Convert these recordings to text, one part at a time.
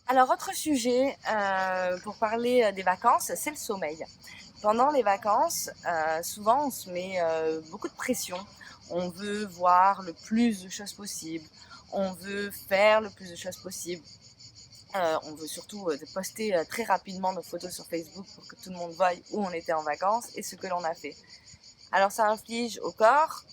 Alors, autre sujet pour parler des vacances, c'est le sommeil. Pendant les vacances, souvent on se met beaucoup de pression. On veut voir le plus de choses possible. On veut faire le plus de choses possible. On veut surtout poster très rapidement nos photos sur Facebook pour que tout le monde voie où on était en vacances et ce que l'on a fait. Alors ça inflige au corps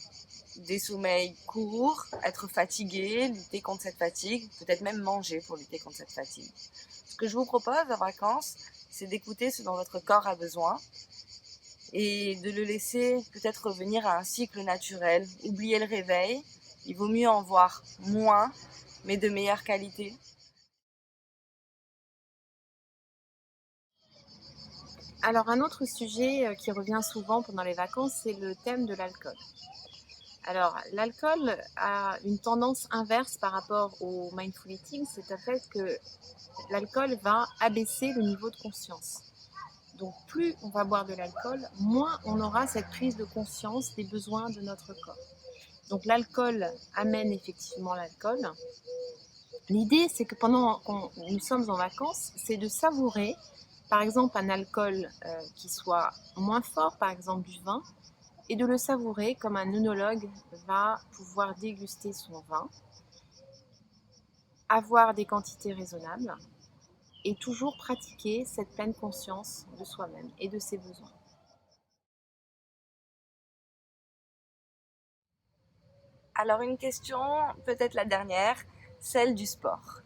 des sommeils courts, être fatigué, lutter contre cette fatigue, peut-être même manger pour lutter contre cette fatigue. Ce que je vous propose en vacances, c'est d'écouter ce dont votre corps a besoin et de le laisser peut-être revenir à un cycle naturel. Oublier le réveil, il vaut mieux en voir moins, mais de meilleure qualité. Alors un autre sujet qui revient souvent pendant les vacances, c'est le thème de l'alcool. Alors l'alcool a une tendance inverse par rapport au mindful eating, c'est à fait que l'alcool va abaisser le niveau de conscience. Donc plus on va boire de l'alcool, moins on aura cette prise de conscience des besoins de notre corps. Donc l'alcool amène effectivement l'alcool. L'idée, c'est que pendant que nous sommes en vacances, c'est de savourer, par exemple, un alcool qui soit moins fort, par exemple du vin, et de le savourer comme un œnologue va pouvoir déguster son vin, avoir des quantités raisonnables et toujours pratiquer cette pleine conscience de soi-même et de ses besoins. Alors une question, peut-être la dernière, celle du sport.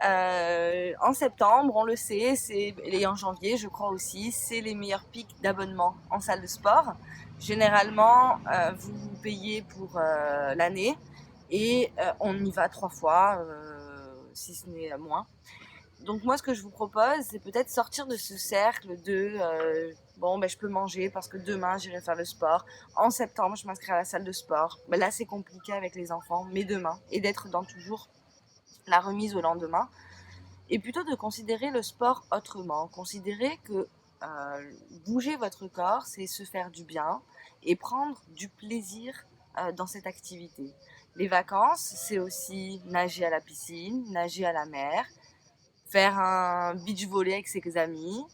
En septembre, on le sait, et en janvier, je crois aussi, c'est les meilleurs pics d'abonnement en salle de sport. Généralement, vous payez pour l'année et on y va 3 fois, si ce n'est moins. Donc moi, ce que je vous propose, c'est peut-être sortir de ce cercle de bon, ben je peux manger parce que demain j'irai faire le sport. En septembre, je m'inscris à la salle de sport. Ben là, c'est compliqué avec les enfants, mais demain, et d'être dans toujours la remise au lendemain, et plutôt de considérer le sport autrement. Considérer que bouger votre corps, c'est se faire du bien et prendre du plaisir dans cette activité. Les vacances, c'est aussi nager à la piscine, nager à la mer, faire un beach volley avec ses amis,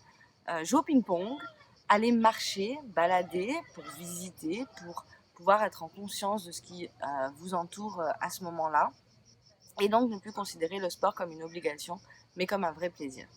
jouer au ping-pong, aller marcher, balader pour visiter, pour pouvoir être en conscience de ce qui vous entoure à ce moment-là. Et donc ne plus considérer le sport comme une obligation, mais comme un vrai plaisir.